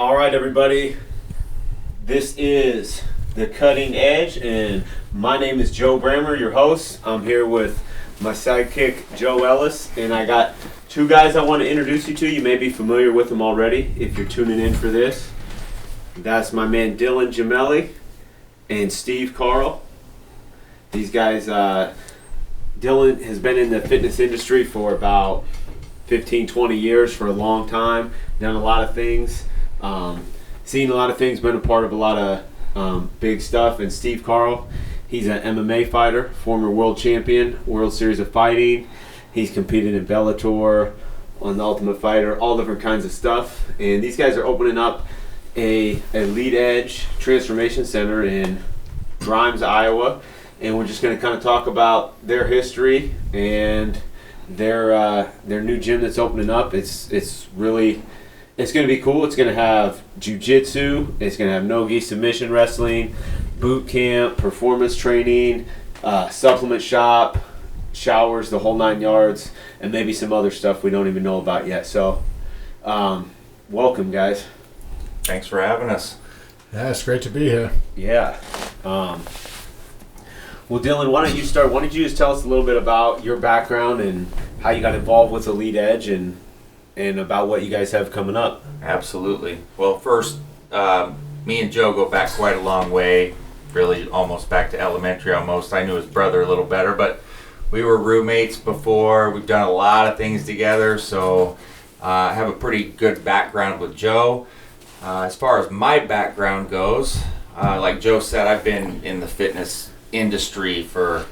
All right, everybody. This is The Cutting Edge, and my name is Joe Brammer, your host. I'm here with my sidekick, Joe Ellis, and I got two guys I want to introduce you to. You may be familiar with them already if you're tuning in for this. That's my man Dylan Gemelli and Steve Carl. These guys, Dylan has been in the fitness industry for about 15, 20 years, for a long time, done a lot of things. Seen a lot of things, been a part of a lot of big stuff. And Steve Carl, he's an MMA fighter, former world champion, World Series of Fighting. He's competed in Bellator, on The Ultimate Fighter, all different kinds of stuff. And these guys are opening up a Lead Edge Transformation Center in Grimes, Iowa. And we're just going to kind of talk about their history and their new gym that's opening up. It's going to be cool. It's going to have jiu-jitsu. It's going to have no-gi submission wrestling, boot camp, performance training, supplement shop, showers, the whole 9 yards, and maybe some other stuff we don't even know about yet. So, welcome, guys. Thanks for having us. Yeah, it's great to be here. Yeah. Well, Dylan, why don't you start? Why don't you just tell us a little bit about your background and how you got involved with the Lead Edge and about what you guys have coming up. Absolutely. Well, first, me and Joe go back quite a long way, really almost back to elementary almost. I knew his brother a little better, but we were roommates before. We've done a lot of things together, so I have a pretty good background with Joe. As far as my background goes, like Joe said, I've been in the fitness industry for,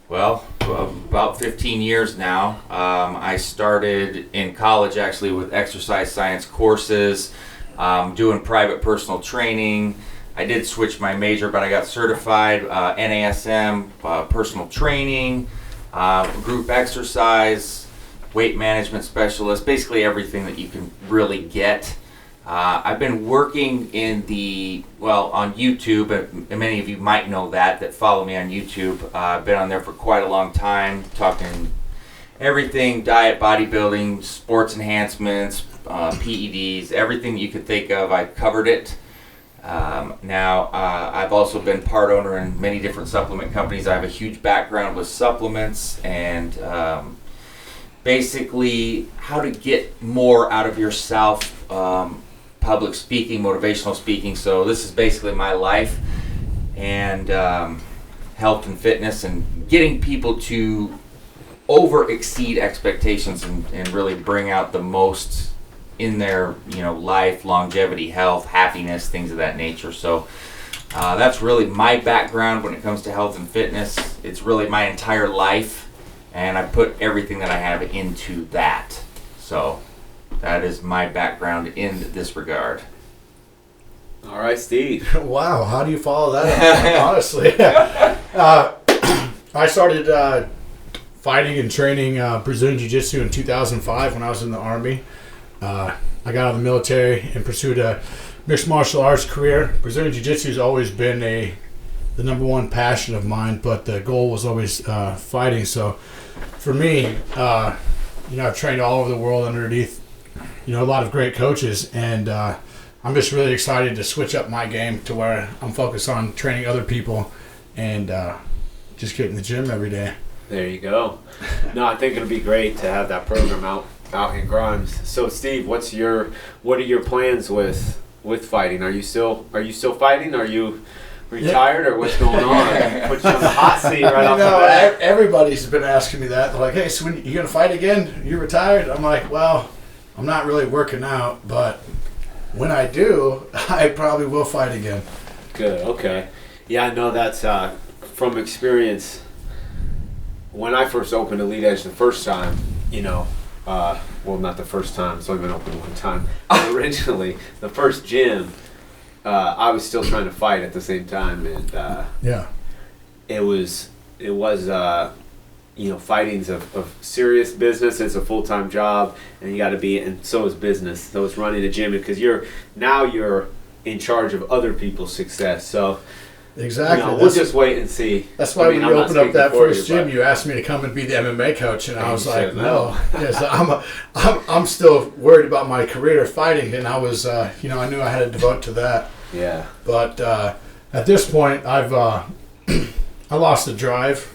well, about 15 years now. I started in college actually with exercise science courses, doing private personal training. I did switch my major, but I got certified NASM, personal training, group exercise, weight management specialist, basically everything that you can really get. I've been working on YouTube, and many of you might know that follow me on YouTube. I've been on there for quite a long time, talking everything, diet, bodybuilding, sports enhancements, PEDs, everything you could think of, I covered it. Now, I've also been part owner in many different supplement companies. I have a huge background with supplements and basically how to get more out of yourself, public speaking, motivational speaking. So this is basically my life and health and fitness and getting people to exceed expectations and really bring out the most in their life, longevity, health, happiness, things of that nature. So that's really my background when it comes to health and fitness. It's really my entire life, and I put everything that I have into that. So that is my background in this regard. All right, Steve. Wow, how do you follow that up? Honestly. I started fighting and training Brazilian Jiu-Jitsu in 2005 when I was in the Army. I got out of the military and pursued a mixed martial arts career. Brazilian Jiu-Jitsu has always been the number one passion of mine, but the goal was always fighting. So for me, I've trained all over the world underneath a lot of great coaches, and I'm just really excited to switch up my game to where I'm focused on training other people and just getting the gym every day. There you go. No, I think it'll be great to have that program out in Grimes. So, Steve, what are your plans with fighting? Are you still fighting? Are you retired, or what's going on? Put you on the hot seat right off the bat. Everybody's been asking me that. They're like, hey, so when you gonna fight again? You retired? I'm like, well, I'm not really working out, but when I do, I probably will fight again. Good, okay. Yeah, I know that's from experience. When I first opened a Lead Edge the first time, well, not the first time, it's only been open one time. Originally, the first gym, I was still trying to fight at the same time, and it was fighting's of serious business. It's a full-time job, and you got to be, and so is business. So it's running a gym, because you're in charge of other people's success. So Exactly. We'll just wait and see. That's why when you opened up that first gym, but you asked me to come and be the MMA coach, and I was like, no. Yes, I'm still worried about my career fighting, and I was, I knew I had to devote to that. Yeah. But at this point, I've I lost the drive.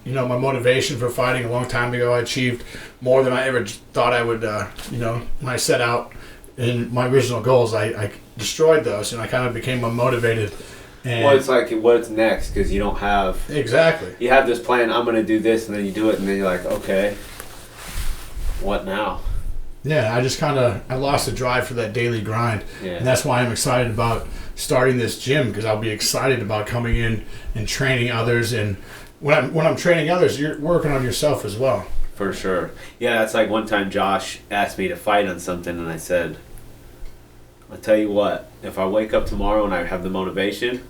My motivation for fighting a long time ago. I achieved more than I ever thought I would. When I set out in my original goals, I destroyed those, and I kind of became unmotivated. And well, it's like, what's next? Because you don't have... Exactly. You have this plan, I'm going to do this, and then you do it, and then you're like, okay, what now? Yeah, I lost the drive for that daily grind. Yeah. And that's why I'm excited about starting this gym, because I'll be excited about coming in and training others. And when I'm training others, you're working on yourself as well. For sure. Yeah, that's like one time Josh asked me to fight on something, and I said, I'll tell you what, if I wake up tomorrow and I have the motivation,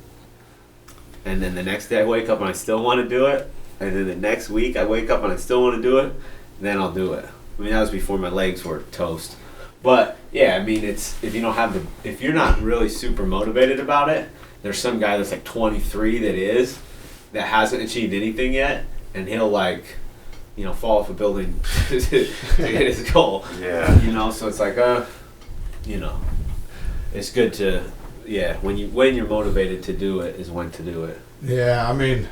and then the next day I wake up and I still want to do it, and then the next week I wake up and I still want to do it, then I'll do it. I mean, that was before my legs were toast. But yeah, I mean, it's if you're not really super motivated about it, there's some guy that's like 23 that hasn't achieved anything yet, and he'll fall off a building to get his goal. Yeah. So it's like it's good to when you're motivated to do it is when to do it. Yeah, I mean,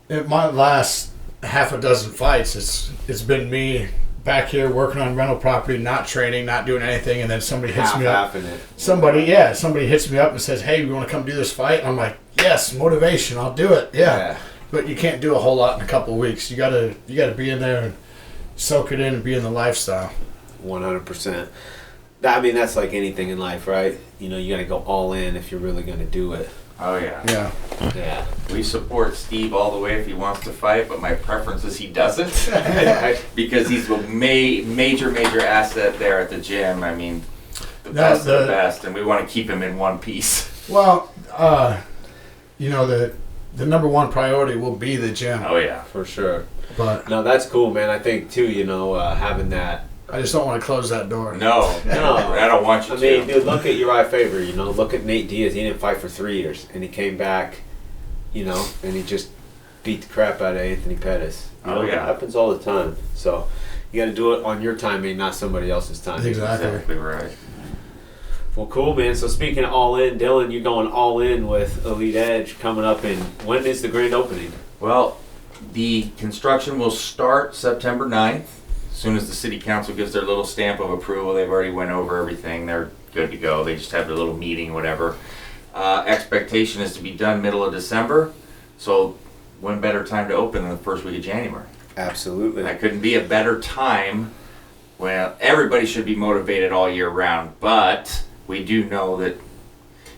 in my last half a dozen fights, it's been me back here working on rental property, not training, not doing anything, and then somebody hits me up. Somebody hits me up and says, "Hey, we want to come do this fight?" And I'm like, "Yes, motivation, I'll do it." Yeah. But you can't do a whole lot in a couple of weeks. You gotta be in there and soak it in and be in the lifestyle. 100%. I mean, that's like anything in life, right? You gotta go all in if you're really gonna do it. Oh, yeah. Yeah. We support Steve all the way if he wants to fight, but my preference is he doesn't. Because he's a major asset there at the gym. I mean, the best of the best, and we want to keep him in one piece. Well, the number one priority will be the gym. Oh, yeah. For sure. But no, that's cool, man. I think, too, having that. I just don't want to close that door. No, I don't want you to. I mean, dude, look at Uriah Faber, look at Nate Diaz. He didn't fight for 3 years, and he came back, and he just beat the crap out of Anthony Pettis. Oh, yeah. It happens all the time. So you got to do it on your timing, not somebody else's timing. Exactly Right. Well, cool, man. So speaking of all in, Dylan, you're going all in with Elite Edge coming up when is the grand opening? Well, the construction will start September 9th. As soon as the city council gives their little stamp of approval, they've already went over everything. They're good to go. They just have their little meeting, whatever. Expectation is to be done middle of December. So when better time to open than the first week of January? Absolutely. That couldn't be a better time. Well, everybody should be motivated all year round, but we do know that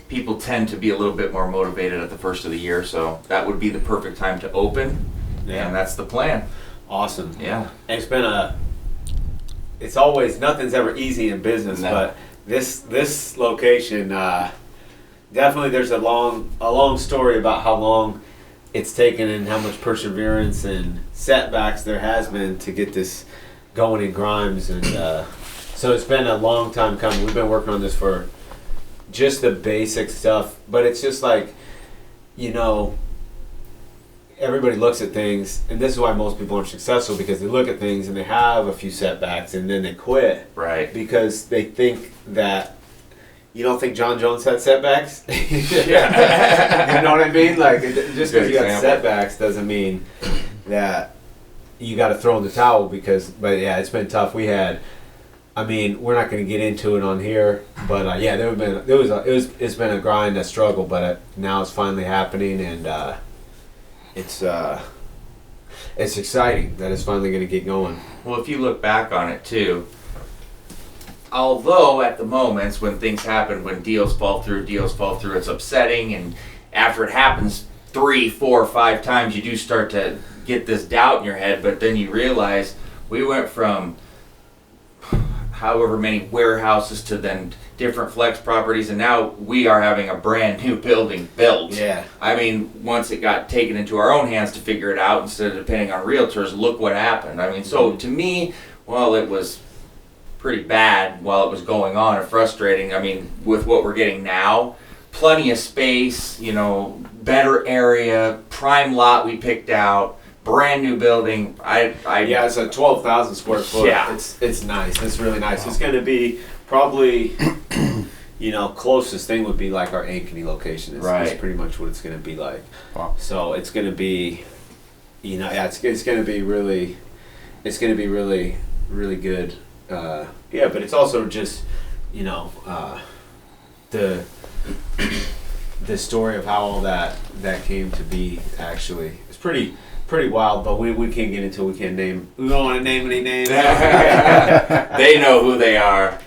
people tend to be a little bit more motivated at the first of the year, so that would be the perfect time to open, and that's the plan. Awesome. Yeah. And it's always, nothing's ever easy in business, but this location, definitely there's a long story about how long it's taken and how much perseverance and setbacks there has been to get this going in Grimes, and so it's been a long time coming. We've been working on this for just the basic stuff, but it's just like, everybody looks at things, and this is why most people aren't successful, because they look at things and they have a few setbacks and then they quit. Right. Because they think that, you don't think John Jones had setbacks? Yeah. You know what I mean? Like, just because you have setbacks doesn't mean that you got to throw in the towel, but yeah, it's been tough. We're not going to get into it on here, but it's been a grind, a struggle, but now it's finally happening, and it's exciting that it's finally going to get going. Well, if you look back on it too, although at the moments when things happen, when deals fall through, it's upsetting, and after it happens 3, 4, 5 times, you do start to get this doubt in your head, but then you realize we went from however many warehouses to then different flex properties, and now we are having a brand new building built. Yeah. I mean, once it got taken into our own hands to figure it out instead of depending on realtors, look what happened. I mean, so to me, well, it was pretty bad while it was going on and frustrating. I mean, with what we're getting now, plenty of space, better area, prime lot we picked out, brand new building. Yeah, it's a 12,000 square foot. Yeah. It's nice. It's really nice. It's going to be probably, closest thing would be like our Ankeny location. Is pretty much what it's going to be like. Wow. So it's going to be, it's going to be really, really good. But it's also just, the story of how all that came to be actually. It's pretty wild, but we can't get into it. We don't want to name any names. They know who they are.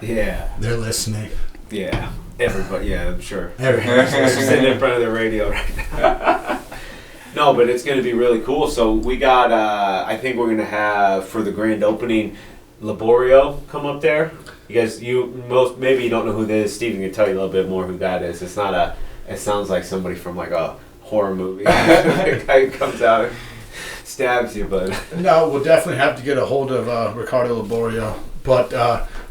Yeah. They're listening. Yeah. Everybody. Yeah, I'm sure. Everybody's They're sitting in front of the radio right now. No, but it's going to be really cool. So we got, I think we're going to have, for the grand opening, Liborio come up there. You guys, maybe you don't know who that is. Steven can tell you a little bit more who that is. It's not it sounds like somebody from like a horror movie. The guy who comes out and stabs you, but. No, we'll definitely have to get a hold of Ricardo Liborio. But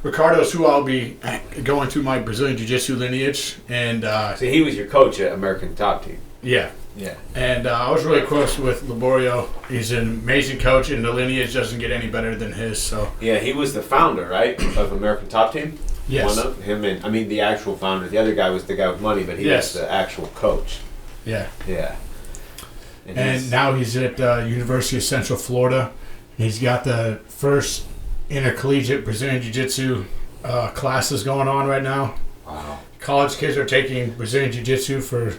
Ricardo's who I'll be going through my Brazilian Jiu-Jitsu lineage. And so he was your coach at American Top Team. Yeah. Yeah. And I was really close with Liborio. He's an amazing coach, and the lineage doesn't get any better than his. So. Yeah, he was the founder, right, of American Top Team? Yes. One of him and, the actual founder. The other guy was the guy with money, but he was the actual coach. Yeah. Yeah. And now he's at University of Central Florida. He's got the first intercollegiate Brazilian Jiu-Jitsu classes going on right now. Wow. College kids are taking Brazilian Jiu-Jitsu for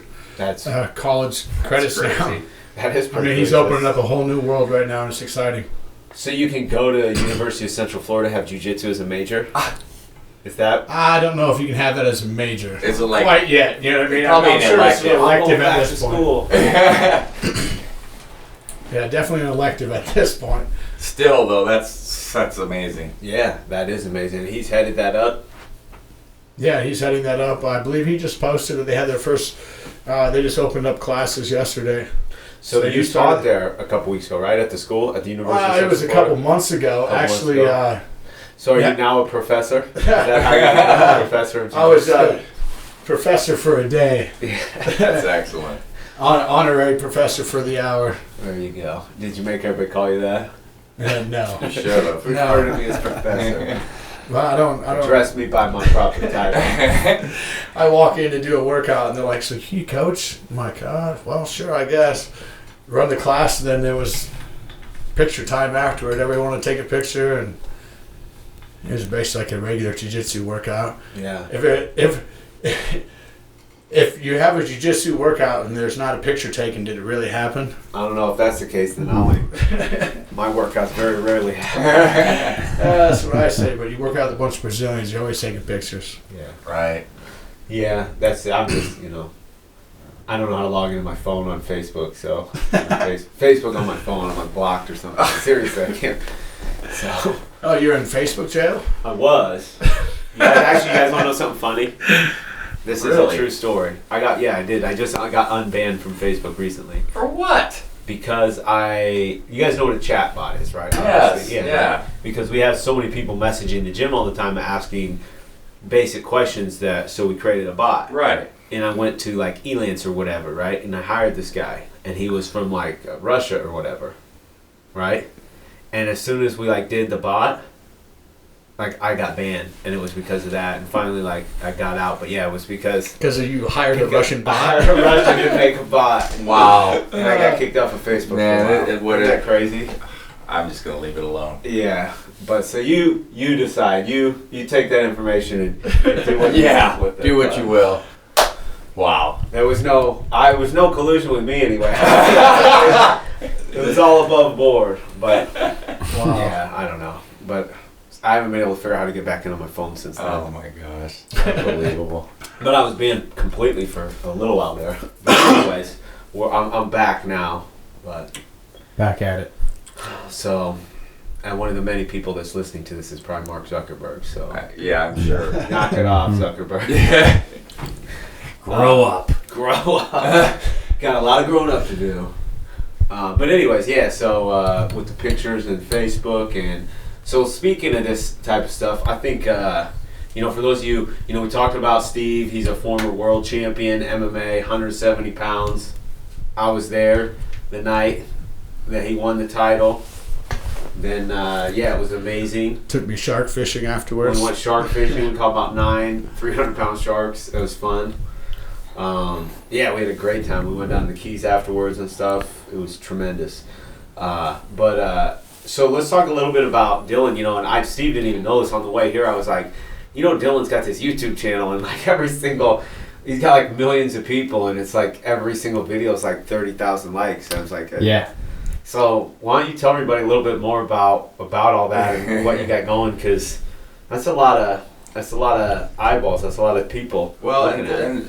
college credits now. That is pretty he's opening up a whole new world right now, and it's exciting. So you can go to University of Central Florida, have jiu-jitsu as a major? Is that? I don't know if you can have that as a major. Is it like quite yet? You know what I mean? Probably I'm sure it's an elective at this school. point. Yeah, definitely an elective at this point. Still though, that's amazing. Yeah, that is amazing. He's headed that up. Yeah, he's heading that up. I believe he just posted that they had their first. They just opened up classes yesterday. So you taught there a couple weeks ago, right? At the school, at the University. It was a couple months ago, actually. So are you now a professor? Is that how you became a professor? Of I was a professor for a day. That's excellent. Honorary professor for the hour. There you go. Did you make everybody call you that? No. You should have. Refer to me as professor. Well, I don't address me by my proper title. I walk in to do a workout and they're like, "So you coach?" I'm like, well, sure, I guess. Run the class, and then there was picture time afterward. Everyone would take a picture, and it was basically like a regular jiu-jitsu workout. Yeah. If you have a jiu-jitsu workout and there's not a picture taken, did it really happen? I don't know if that's the case. Then my workouts very rarely happen. That's what I say. But you work out with a bunch of Brazilians, you're always taking pictures. Yeah. Right. Yeah, that's it. I'm just, I don't know how to log into my phone on Facebook, so Facebook on my phone, I'm like blocked or something. Seriously, I can't. So. Oh, you're in Facebook jail? I was. You guys want to know something funny? This is a true story. I did. I got unbanned from Facebook recently. For what? Because you guys know what a chat bot is, right? Yes. Yeah. Because we have so many people messaging the gym all the time asking basic questions so we created a bot. Right. And I went to like Elance or whatever, right? And I hired this guy, and he was from like Russia or whatever, right? And as soon as we did the bot, I got banned, and it was because of that. And finally, I got out. But yeah, it was because you hired a Russian bot. I hired a Russian to make a bot. Wow. And I got kicked off of Facebook. Man, Isn't that crazy? I'm just gonna leave it alone. Yeah, but so you decide. You take that information and do what you want with it. Do what you will. Wow. There was no collusion with me anyway. It was all above board. But yeah, I don't know. But I haven't been able to figure out how to get back in on my phone since then. Oh my gosh. Unbelievable. But I was banned completely for a little while there. But anyways, I'm back now. But back at it. So, and one of the many people that's listening to this is probably Mark Zuckerberg. So yeah, I'm sure. Knock it off, Zuckerberg. Yeah. Grow up. Grow up. Got a lot of growing up to do. But anyways, yeah. So with the pictures and Facebook, and so speaking of this type of stuff, I think for those of you, we talked about Steve. He's a former world champion, MMA, 170 pounds. I was there the night that he won the title. Then, it was amazing. Took me shark fishing afterwards. We went shark fishing. We caught about 9 300-pound sharks. It was fun. We had a great time. We went down to the Keys afterwards and stuff. It was tremendous. So let's talk a little bit about Dylan. And Steve didn't even know this on the way here. I was like, Dylan's got this YouTube channel, and like he's got like millions of people, and it's like every single video is like 30,000 likes. And I was like, yeah. So why don't you tell everybody a little bit more about all that and what you got going? Because that's a lot of eyeballs. That's a lot of people. Well, and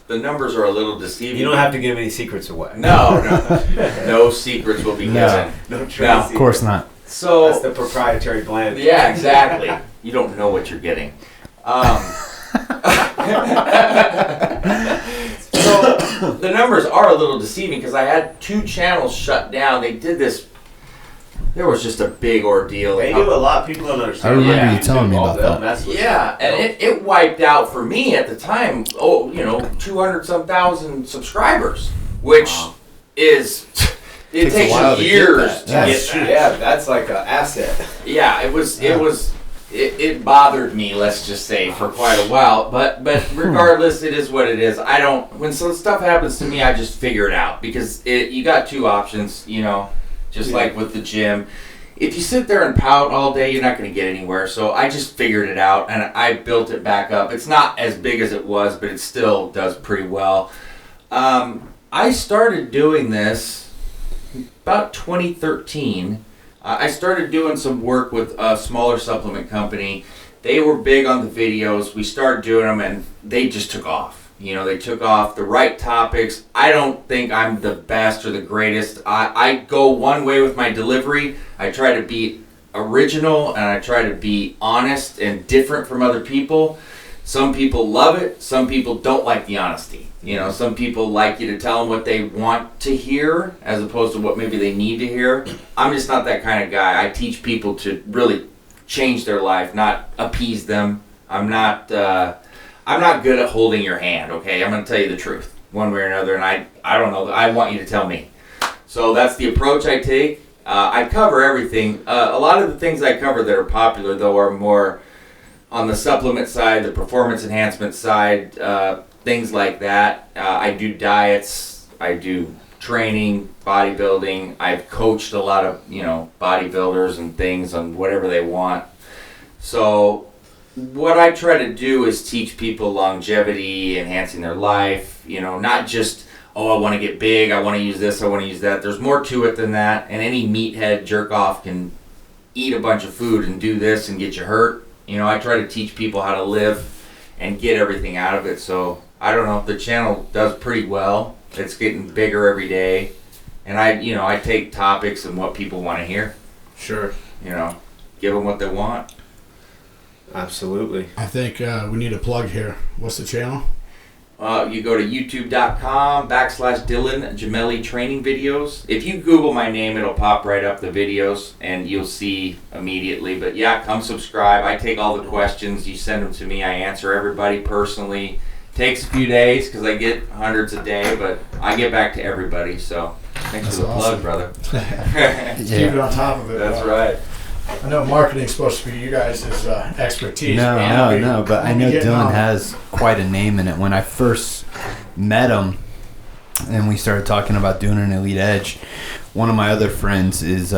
the numbers are a little deceiving. You don't have to give any secrets away. No secrets will be given. No, of course not. So that's the proprietary blend. Yeah, exactly. You don't know what you're getting. So the numbers are a little deceiving because I had 2 channels shut down. They did this. There was just a big ordeal. They do a lot. People don't understand. I remember you telling me about that. And it wiped out for me at the time. 200-some thousand subscribers, which is it takes years to get that. Yeah, that's like an asset. Yeah, it bothered me, let's just say, for quite a while. But regardless, it is what it is. When some stuff happens to me, I just figure it out because you got 2 options, just like with the gym. If you sit there and pout all day, you're not going to get anywhere. So I just figured it out and I built it back up. It's not as big as it was, but it still does pretty well. I started doing this about 2013. I started doing some work with a smaller supplement company. They were big on the videos. We started doing them, and they just took off. They took off the right topics. I don't think I'm the best or the greatest. I go one way with my delivery. I try to be original, and I try to be honest and different from other people. Some people love it. Some people don't like the honesty. Some people like you to tell them what they want to hear as opposed to what maybe they need to hear. I'm just not that kind of guy. I teach people to really change their life, not appease them. I'm not good at holding your hand, okay? I'm going to tell you the truth one way or another, and I don't know. I want you to tell me. So that's the approach I take. I cover everything. A lot of the things I cover that are popular, though, are more on the supplement side, the performance enhancement side, things like that. I do diets, I do training, bodybuilding. I've coached a lot of, bodybuilders and things on whatever they want. So what I try to do is teach people longevity, enhancing their life, not just, I want to get big, I want to use this, I want to use that. There's more to it than that, and any meathead jerk off can eat a bunch of food and do this and get you hurt. I try to teach people how to live and get everything out of it. So I don't know, the channel does pretty well. It's getting bigger every day, and I take topics and what people want to hear. Sure. Give them what they want. Absolutely. I think we need a plug here. What's the channel? You go to youtube.com/Dylan Gemelli training videos. If you Google my name, it'll pop right up the videos and you'll see immediately. But yeah, come subscribe. I take all the questions. You send them to me. I answer everybody personally. Takes a few days because I get hundreds a day, but I get back to everybody. So thanks for the plug, brother. Keep it on top of it. That's right. I know marketing's supposed to be you guys' expertise. No, but I know Dylan has quite a name in it. When I first met him and we started talking about doing an Elite Edge, one of my other friends is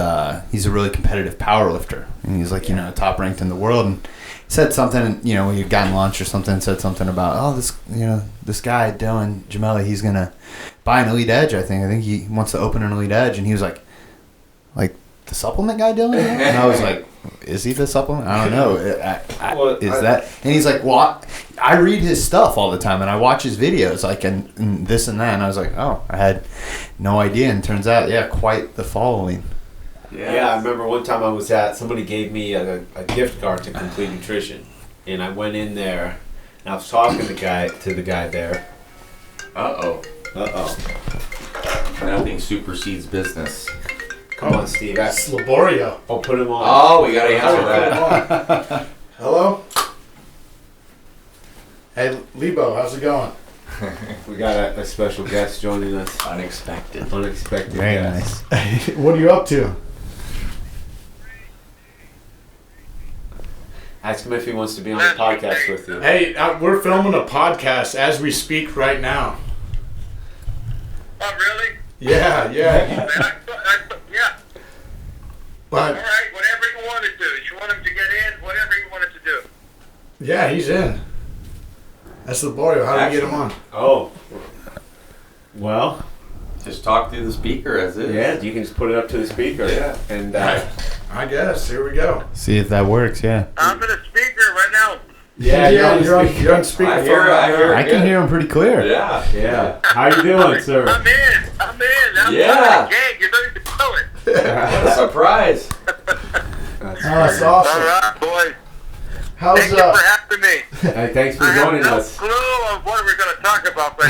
he's a really competitive power lifter, and he's like top ranked in the world, and said something, we had gotten lunch or something, said something about, this guy Dylan Gemelli, he's gonna buy an Elite Edge. I think he wants to open an Elite Edge, and he was like the supplement guy Dylan? And I was like, is he the supplement? I don't know. And he's like, well, I read his stuff all the time and I watch his videos, and this and that. And I was like, I had no idea. And turns out, quite the following. Yeah, I remember one time somebody gave me a gift card to Complete Nutrition, and I went in there and I was talking to the guy there. Uh-oh. Nothing supersedes business. Come on, Steve. It's Libório. I'll put him on. Oh, we got to answer that. Hello? Hey, Libo, how's it going? We got a special guest joining us. Unexpected. Unexpected Very guest. nice. What are you up to? Ask him if he wants to be on the podcast with you. Hey, we're filming a podcast as we speak right now. Oh, really? Yeah. Yeah. All But right, whatever you want to do. You want him to get in, whatever you want him to do. yeah, he's in. That's Libório. How do we get him on? Oh. Well, Just talk through the speaker as is. yeah, you can just put it up to the speaker. Yeah. And I guess. Here we go. See if that works. Yeah. I'm in a speaker right now. yeah, you're on I speaker. hear I can hear him pretty clear. Yeah. Yeah. How you doing, sir? I'm in. I'm Yeah. part of the gang. You're ready to blow it. What a surprise. That's That's great. All awesome. right, boys. How's Thank you for having me. Hey, thanks for I have joining no us. clue of what we're going to talk about, but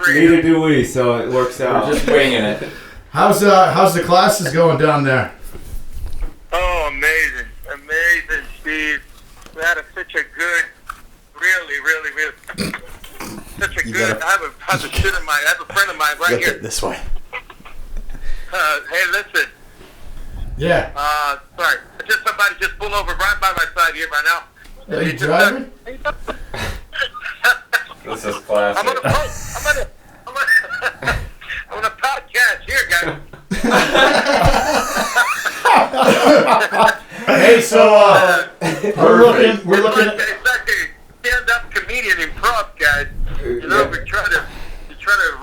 we're Neither do we, so it works out. We're just winging it. how's the classes going down there? Oh, amazing. Amazing, Steve. We had such a good, really, such a good, I have a friend of mine right here. This way. Hey, listen. Yeah. Sorry. Somebody just pulled over right by my side here right now. Are you driving? This is I'm classic. on a I'm on a podcast here, guys. Hey, so we're looking at, It's like a stand-up comedian improv, guys. You know, we try to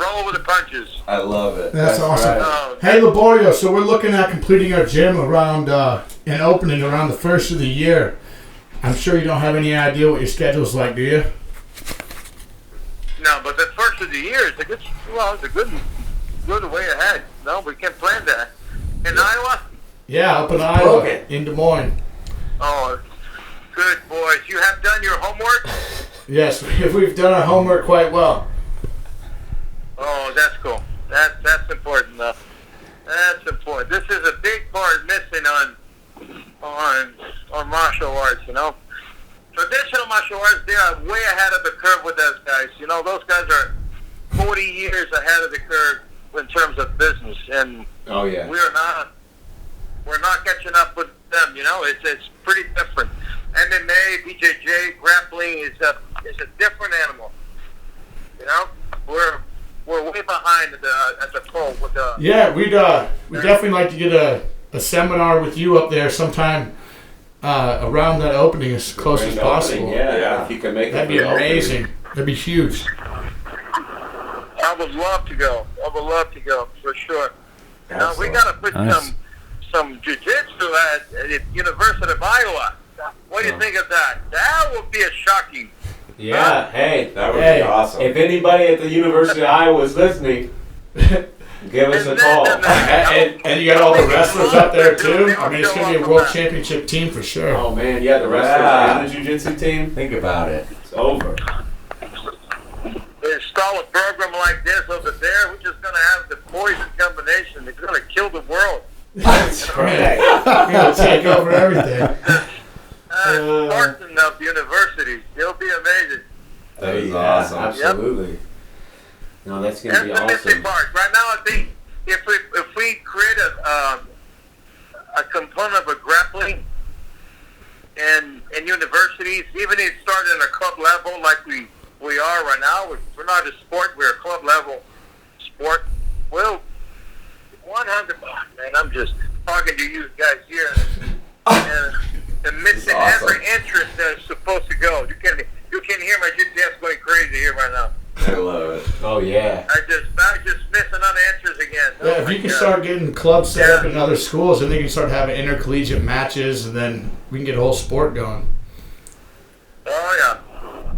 roll with the punches. I love it. that's awesome. Oh, Hey, Libório, so we're looking at completing our gym around and opening around the first of the year. I'm sure you don't have any idea what your schedule's like, do you? no, but the first of the year is it's a good way ahead. No, we can plan that. In Iowa? Yeah, up in Iowa, Okay. in Des Moines. Oh, good boys. You have done your homework? Yes, we've done our homework quite well. Oh, that's cool. That's important, though. That's important. This is a big part missing on martial arts, you know. Traditional martial arts, they are way ahead of the curve with those guys. You know, those guys are 40 years ahead of the curve in terms of business, and Oh, yeah. we're not catching up with them. You know, it's pretty different. MMA, BJJ, grappling is a different animal. You know, we're way behind at the pole with the. Yeah, we'd definitely like to get a seminar with you up there sometime around that opening as close as Grand possible. opening, Yeah, Yeah. if you can make it. That'd be for the opening. amazing. That'd be huge. I would love to go. For sure. Now we got to put Nice. some jiu-jitsu at University of Iowa. What do you think of that? That would be a shocking. Yeah, hey. That would Hey, be awesome. If anybody at the University of Iowa is listening, give us a call. And you got all the wrestlers up there too. I mean, it's gonna be a world championship team for sure. Oh, man, yeah, the wrestlers Yeah. and the jiu-jitsu team, Think about it. it's over. They install a program like this over there. We're just going to have the poison combination. It's going to kill the world. That's right. We're gonna take over everything. Spartan of universities. It'll be amazing. That is Yeah, awesome. Absolutely. No, that's going to That's be the missing awesome. part. Right now, I think if we create a component of a grappling in universities, even if it started in a club level like we are right now, we're not a sport, we're a club level sport. Well, 100. Man, I'm just talking to you guys here, and missing Awesome. every entrance that's supposed to go. You can hear my GPS going crazy here right now. I love it. Oh, yeah. I just missing unanswers again. Yeah, if you can start getting clubs set up in other schools, then they can start having intercollegiate matches, and then we can get a whole sport going. Oh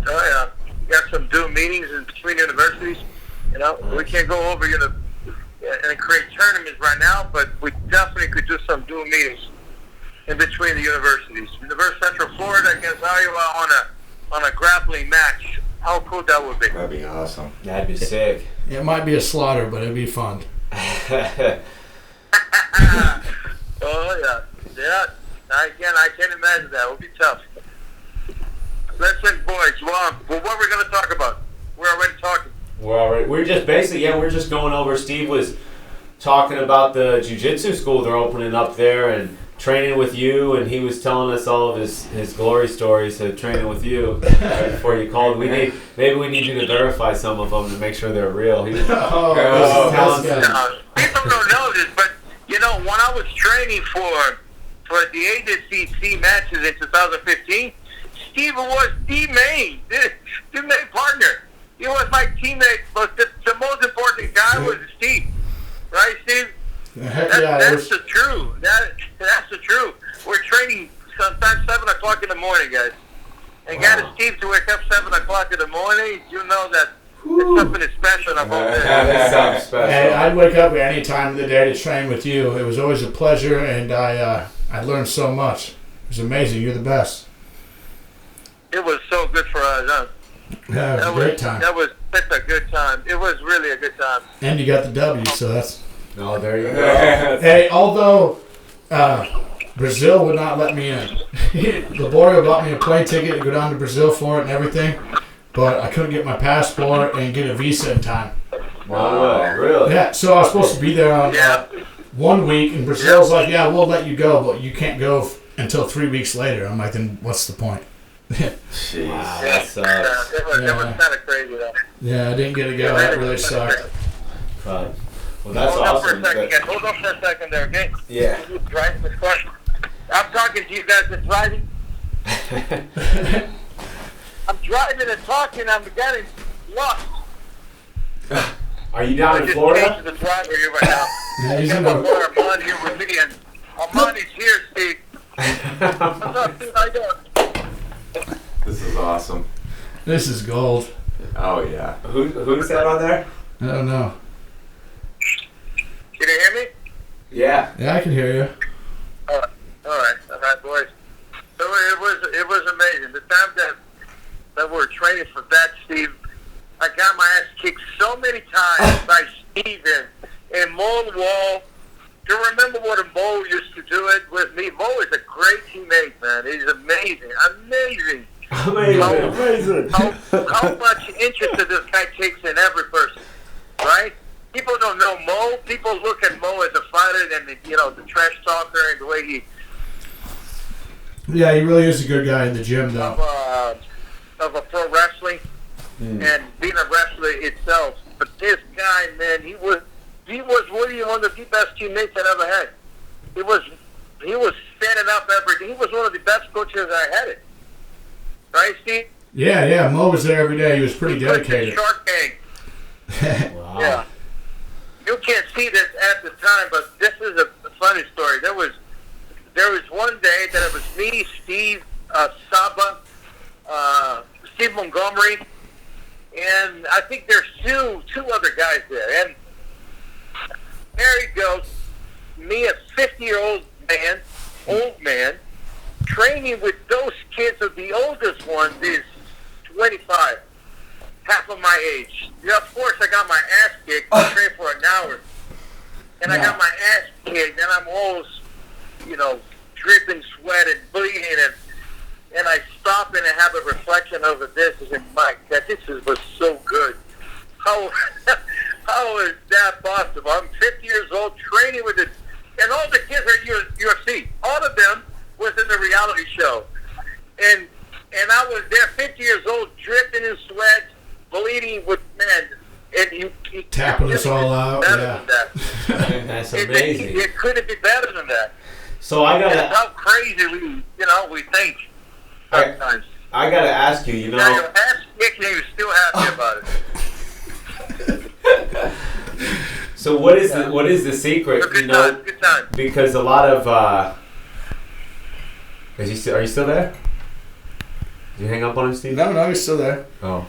yeah. Got some dual meetings in between universities. You know, we can't go over and create tournaments right now, but we definitely could do some dual meetings in between the universities. University of Central Florida against Iowa on a grappling match. How cool that would be. That'd be awesome. That'd be sick. It might be a slaughter, but it'd be fun. Oh yeah. I can't imagine that. It would be tough. Well, what we're going to talk about? We're already talking. We're just basically, we're just going over. Steve was talking about the jiu-jitsu school they're opening up there and training with you, and he was telling us all of his glory stories of training with you right before you called. Maybe we need you to verify some of them to make sure they're real. People don't know this, but you know, when I was training for the ADCC matches in 2015, Steve was the main partner. He was my teammate, but the most important guy was Steve. Right, Steve? That's the truth. That's the truth. We're training sometimes 7 o'clock in the morning, guys. And got Steve to wake up 7 o'clock in the morning, you know that there's something special about that sounds special. Hey, I'd wake up at any time of the day to train with you. It was always a pleasure, and I learned so much. It was amazing. You're the best. It was so good for us, huh? Yeah, it was a great time. That was such a good time. It was really a good time. And you got the W, so that's... Oh, there you go. Hey, although Brazil would not let me in. Liborio bought me a plane ticket to go down to Brazil for it and everything, but I couldn't get my passport and get a visa in time. Wow, really? Yeah, so I was supposed to be there on 1 week, and Brazil's like, yeah, we'll let you go, but you can't go until 3 weeks later. I'm like, then what's the point? Jeez, Wow, that sucks. It was kind of crazy, though. Yeah, I didn't get to go. That really sucked. Well, that's Hold awesome. on for a second, guys. Hold on for a second there, okay? Yeah. You driving this car? I'm talking to you guys that's driving. I'm driving and talking. I'm getting lost. Are you down in Florida? The driver here right now. Yeah, he's in Armand here with me, and Armand is here, Steve. What's up, Steve? How you doing? This is awesome. This is gold. Oh, yeah. Who's that on there? I don't know. Can you hear me? Yeah. Yeah, I can hear you. All right, boys. So it was amazing. The time that we were training for that, Steve, I got my ass kicked so many times by Steve and Mo Wall. Do you remember what Mo used to do it with me? Mo is a great teammate, man. He's amazing. How much interest this guy takes in every person, right? People don't know Mo. People look at Mo as a fighter and the trash talker and the way he. Yeah, he really is a good guy in the gym, though. Of a pro wrestling and being a wrestler itself, but this guy, man, he was really one of the best teammates I ever had. He was standing up everything. He was one of the best coaches I had it. Right, Steve? Yeah. Mo was there every day. He was pretty dedicated. Shark Tank. Wow. Yeah. You can't see this at the time, but this is a funny story. There was one day that it was me, Steve, Saba, Steve Montgomery, and I think there's two other guys there. And there he goes, me, a 50-year-old old man, training with those kids. Of the oldest one is 25. Half of my age. Yeah, of course, I got my ass kicked. I trained for an hour. And I got my ass kicked, and I'm always, dripping sweat and bleeding. And I stop and I have a reflection over this. And my God, this was so good. How is that possible? I'm 50 years old, training with it. And all the kids are UFC. All of them was in the reality show. And I was there 50 years old, dripping in sweat, bleeding with men, and you tapping us all out. Yeah, that's amazing. It couldn't be better than that. So I gotta. How crazy we think sometimes. I gotta ask you. Now your ass kicked, and you're still happy about it. So what is the secret? Good time. Good time. Because a lot of are you still there? Did you hang up on him, Steve? No, he's still there. Oh.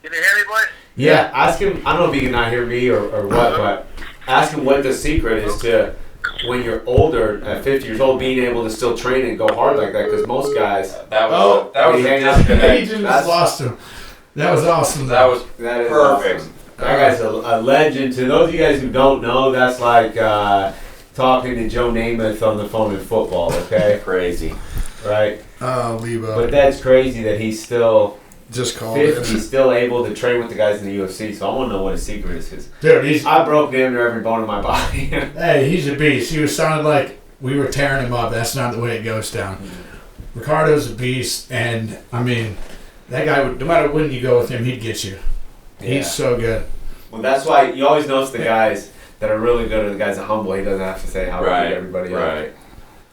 Can you hear me, boy? Yeah, ask him. I don't know if he can not hear me or what, but ask him what the secret is to when you're older, at 50 years old, being able to still train and go hard like that. Because most guys. That was a disconnect. He just lost him. That was awesome. That is perfect. Awesome. That guy's a legend. To those of you guys who don't know, that's like talking to Joe Namath on the phone in football. Okay. Crazy. Right. Oh, Lebo. But that's crazy that he's still just called 50 still able to train with the guys in the UFC. So I want to know what his secret is. 'Cause Dude, I broke damn near every bone in my body. hey, he's a beast. He was sounding like we were tearing him up. That's not the way it goes down. Ricardo's a beast, and I mean, that guy, no matter when you go with him, he'd get you. Yeah. He's so good. Well, that's why you always notice the guys that are really good are the guys that humble. He doesn't have to say how good everybody is. Right.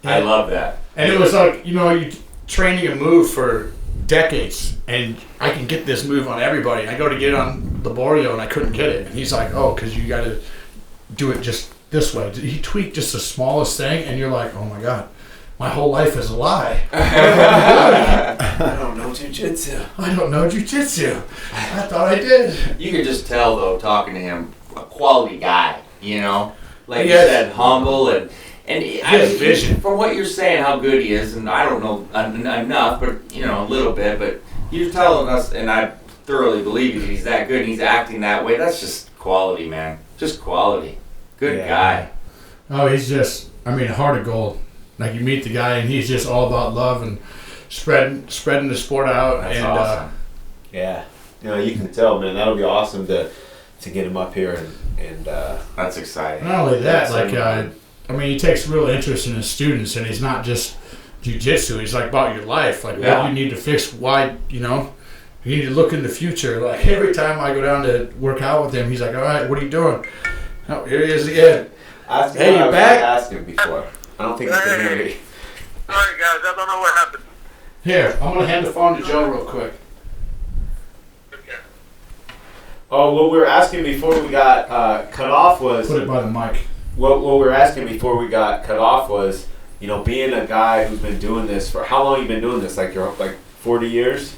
I love that. And it was like, you training a move for decades, and I can get this move on everybody. I go to get it on Libório, and I couldn't get it. And he's like, oh, because you got to do it just this way. He tweaked just the smallest thing, and you're like, oh my God, my whole life is a lie. I don't know jiu-jitsu. I don't know jiu-jitsu. I thought I did. You could just tell, though, talking to him, a quality guy, Like Yes. you said, humble and has vision. From what you're saying, how good he is, and I don't know enough, but a little bit. But you're telling us, and I thoroughly believe you, he's that good. And he's acting that way. That's just quality, man. Just quality. Good guy. Oh, he's just, heart of gold. Like, you meet the guy, and he's just all about love and spreading the sport out. That's and awesome. Yeah, you can tell, man. That'll be awesome to get him up here and that's exciting. not only that, he takes real interest in his students, and he's not just jiu-jitsu. He's like about your life, like what you need to fix. Why, you need to look in the future. Like every time I go down to work out with him, he's like, "All right, what are you doing?" Oh, here he is again. Hey, you back? I asked him before. I don't think he can hear me. Sorry, guys. I don't know what happened. Here, I'm gonna hand the phone to Joe real quick. Okay. Oh, what we were asking before we got cut off was Put it by the mic. what we were asking before we got cut off was, being a guy who's been doing this for how long? You been doing this? Like 40 years?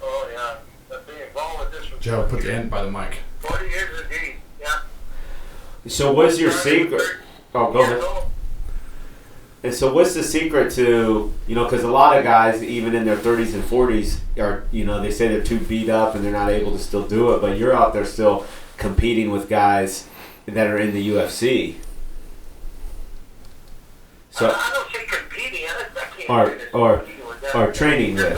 Oh, yeah. I've been involved with this for Joe, put the end by the mic. 40 years indeed. Yeah. So what's your secret? Oh, go ahead. Years old. And so what's the secret to, because a lot of guys, even in their 30s and 40s, are, they say they're too beat up and they're not able to still do it, but you're out there still competing with guys that are in the UFC. So, I don't say competing. I can't or training with. There's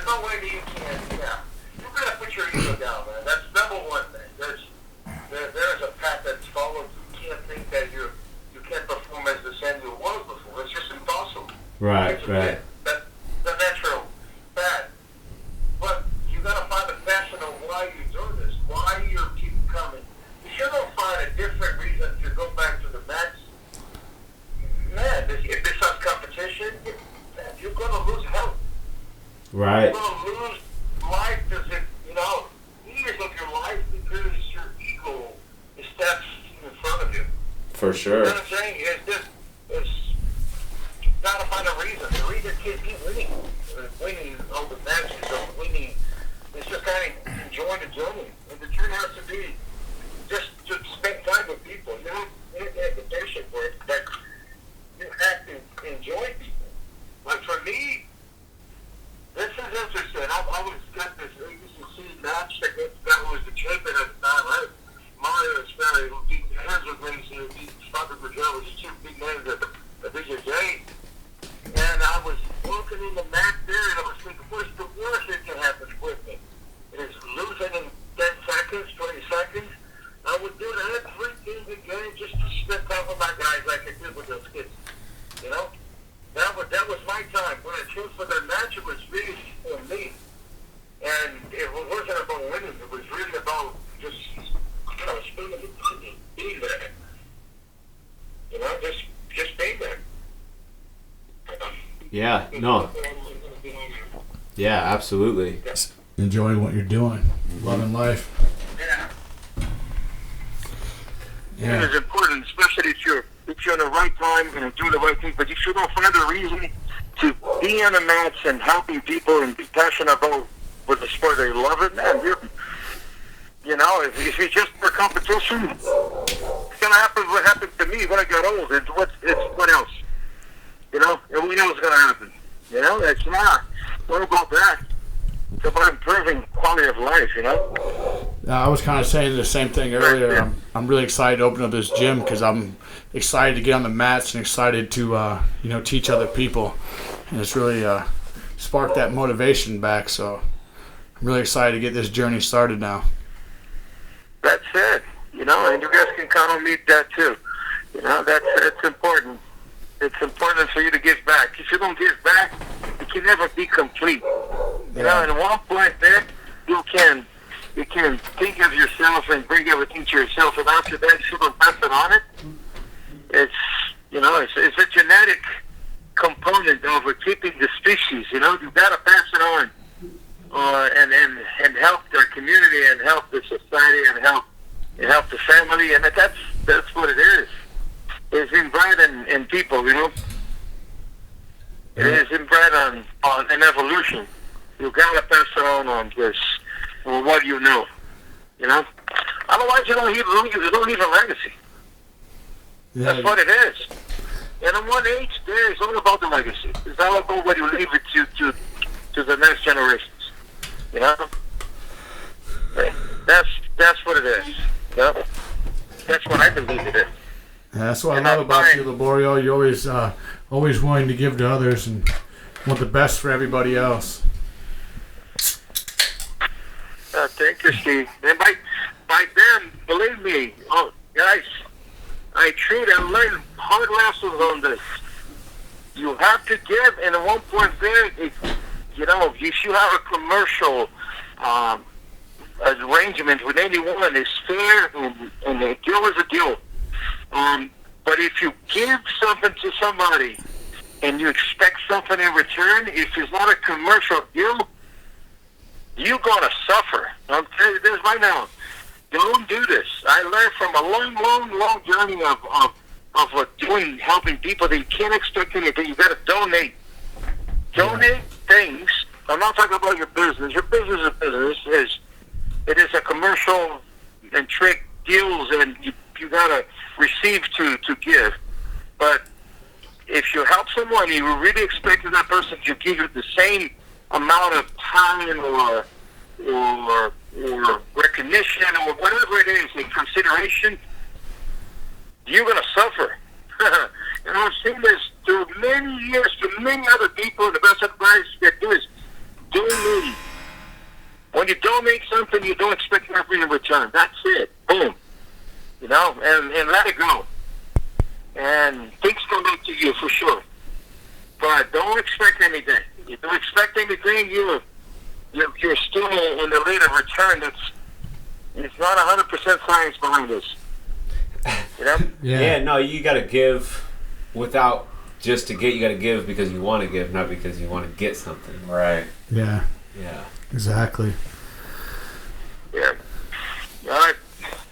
no way that you can. Yeah, you gotta put your ego down, man. That's number one thing. There's a path that's followed. You can't think that you can't perform as the same you was before. It's just impossible. Right. That's the natural path. But you gotta find a passion of why you do this, why you keep coming. If you don't find a different reason to go back to the match, man, if this is competition, you're gonna lose health. Right. You're gonna lose life years of your life because your ego steps in front of you. For sure. You know what I'm saying? You gotta find a reason. The reason can't be winning. Winning all the matches or winning. It's just kind of enjoying the journey. And the journey has to be just to spend time with people. You don't have the patient for it, but you have to enjoy people. Like for me, this is interesting. I always got this ABCC match that was the champion at the time. Mario Sperry, who beat Hansel Gracie, who beat Scott Bridgell, was two big names at the BJJ. And I was walking in the mat there, and I was thinking, what's the worst that can happen with me? It is losing in 10 seconds, 20 seconds. I would do that 3 games a game just to spend time with my guys like I did with those kids. That was my time. When I chose for that match, it was really for me. And it wasn't about winning. It was really about just, spending the time being there. Just being there. Yeah. No. Yeah. Absolutely. Enjoy what you're doing. Loving life. Yeah. It is important, especially if you're in the right time and doing the right thing. But if you don't find a reason to be on a match and helping people and be passionate about with the sport they love it, man, if it's just for competition, it's gonna happen. What happened to me when I got old? It's what else? And we know what's gonna happen. It's not. What about that? It's about improving quality of life. I was kind of saying the same thing earlier. I'm really excited to open up this gym because I'm excited to get on the mats and excited to teach other people. And it's really sparked that motivation back. So I'm really excited to get this journey started now. That's it. You know, and you guys can count on me with that too. You know, it's important. It's important for you to give back. If you don't give back, you can never be complete. You know, and at one point there, you can think of yourself and bring everything to yourself, and after that, you don't pass it on it. It's, you know, it's a genetic component of keeping the species. You know, you've got to pass it on, and help their community, and help the society, and help the family, and that's what it is. It's inbred in people, you know. It is inbred on an evolution. You gotta pass it on this, or what you know. You know. Otherwise, you don't leave a legacy. Yeah. That's what it is. And at one age, it's all about the legacy. It's all about what you leave it to the next generations. You know. That's what it is. You know? That's what I believe it is. Yeah, that's what I love about you, Liborio. You're always willing to give to others and want the best for everybody else. Thank you, Steve. And by then, believe me, guys, I learned hard lessons on this. You have to give, and at one point there, you know, if you have a commercial arrangement with anyone, it's fair, and a deal is a deal. But if you give something to somebody and you expect something in return, if it's not a commercial deal, you're going to suffer. I'll tell you this right now. Don't do this. I learned from a long journey of helping people that you can't expect anything. You got to donate. Donate things. I'm not talking about your business. Your business is business. It is a commercial and trick deals, and you got to receive to give. But if you help someone, you really expect that person to give you the same amount of time or recognition or whatever it is, in consideration, you're going to suffer. And I've seen this through many years, through many other people, and the best advice they do is donate. When you donate something, you don't expect nothing in return. That's it. Boom. You know, and let it go. And things come back to you for sure. But don't expect anything. You don't expect anything, you're still in the rate of return. It's not 100% science behind this. You know? Yeah, no, you got to give without just to get. You got to give because you want to give, not because you want to get something. Right. Yeah. Yeah. Exactly. Yeah. All right.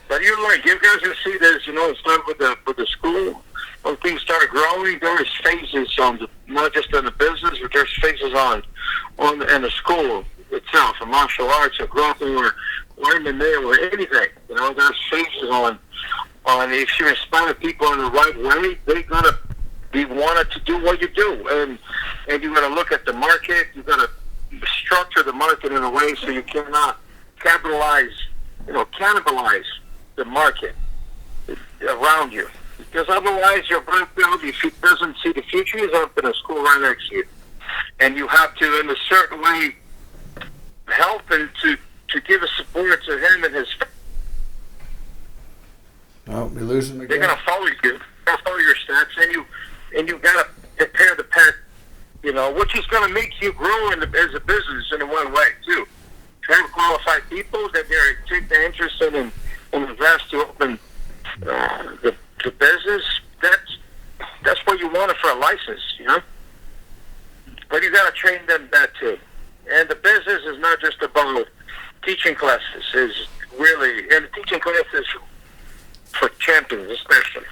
But you guys will see this, you know, start with the school. When things start growing, there's phases not just in the business, but there's phases in the school itself, a martial arts, or grappling, or MMA, or anything. You know, there's phases on if you inspire people in the right way, they're gonna be wanted to do what you do, and you gotta look at the market. You gotta structure the market in a way so you cannot cannibalize the market around you. Because otherwise, your black belt, if he doesn't see the future, he's up in a school right next to you. And you have to, in a certain way, help him to give a support to him and his family. Oh, we're losing again. They're going to follow you. They'll follow your steps, and you got to prepare the path, you know, which is going to make you grow as a business in one way, too. Try to qualify people that they take the interest in and invest to open the business. That's what you want it for a license, you know. But you got to train them that too. And the business is not just about teaching classes. And the teaching classes for champions, especially,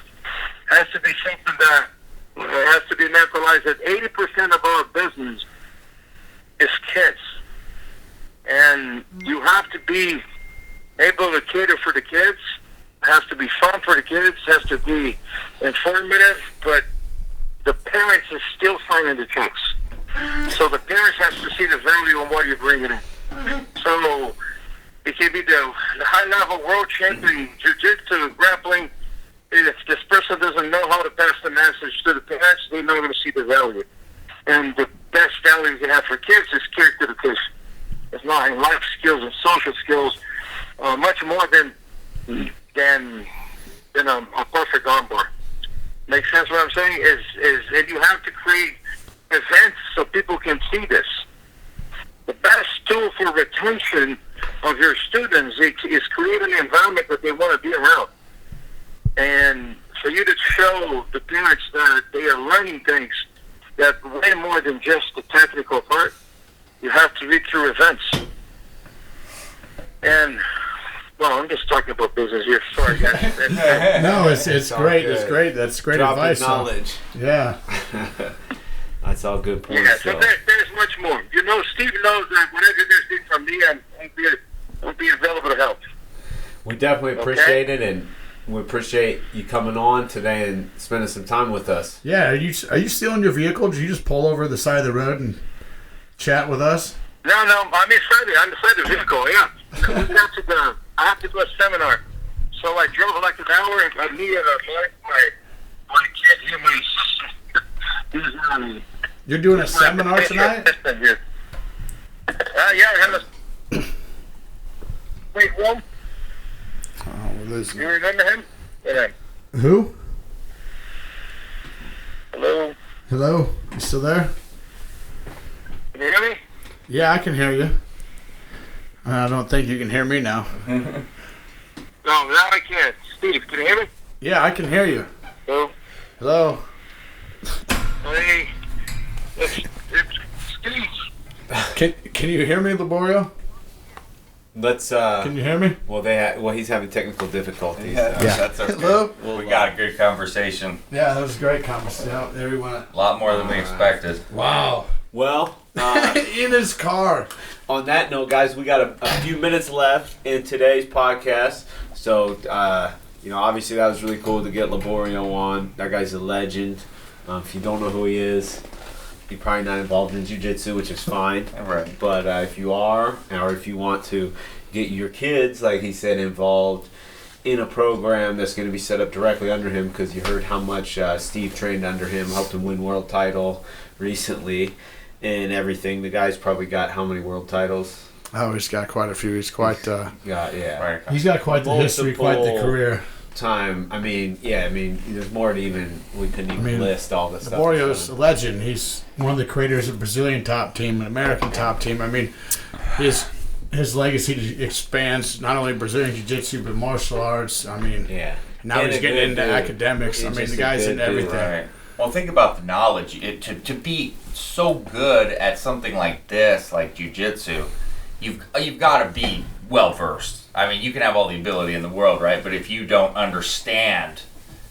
has to be something that has to be naturalized. That 80% of our business is kids, and you have to be able to cater for the kids. It has to be fun for the kids. It has to be informative, but the parents is still finding the checks. So the parents has to see the value in what you're bringing in. So it can be the high-level world champion, jiu-jitsu, grappling. If this person doesn't know how to pass the message to the parents, they're not going to see the value. And the best value you can have for kids is character education. It's not in life skills and social skills, much more than a perfect armbar. Make sense what I'm saying? Is and you have to create events so people can see this. The best tool for retention of your students is create an environment that they want to be around. And for you to show the parents that they are learning things that way more than just the technical part, you have to read through events. And, well, I'm just talking about business here. Sorry, guys. No, it's great. Good. It's great. That's great advice. Knowledge. Yeah. That's all good points. Yeah, so there's much more. You know, Steve knows that whenever there's need from me, I'll be available to help. We definitely appreciate it, and we appreciate you coming on today and spending some time with us. Yeah, are you still in your vehicle? Did you just pull over the side of the road and chat with us? No, I'm inside the vehicle, yeah. I have to do a seminar. So I drove like an hour, and I needed my kid here, my sister. You're doing a seminar tonight? Yeah, I have a... Wait, one? Oh, well, You remember him? Yeah. Who? Hello? Hello? You still there? Can you hear me? Yeah, I can hear you. I don't think you can hear me now. No, now I can't. Steve, can you hear me? Yeah, I can hear you. Hello? Hello? Hey, it's Steve. Can you hear me, Liborio? Let's. Can you hear me? Well, he's having technical difficulties. Yeah, that's okay. Hello? We got a good conversation. Yeah, that was a great conversation. Yeah, there we went. A lot more than we expected. Wow. Well, in his car. on that note, guys, we got a few minutes left in today's podcast. So, obviously that was really cool to get Liborio on. That guy's a legend. If you don't know who he is, you're probably not involved in jiu-jitsu, which is fine. Right. But if you are, or if you want to get your kids, like he said, involved in a program that's going to be set up directly under him, because you heard how much Steve trained under him, helped him win world title recently and everything. The guy's probably got how many world titles? Oh, he's got quite a few. He's quite... Yeah. He's got quite the history, quite the career. Time. There's more to even, we couldn't even list all this stuff. Liborio's a legend. He's one of the creators of the Brazilian top team, an American top team. His legacy expands not only Brazilian jiu-jitsu but martial arts. Now he's getting into academics. The guy's in everything. Right. Well, think about the knowledge. To be so good at something like this, like jiu-jitsu, you've got to be well versed. You can have all the ability in the world, right? But if you don't understand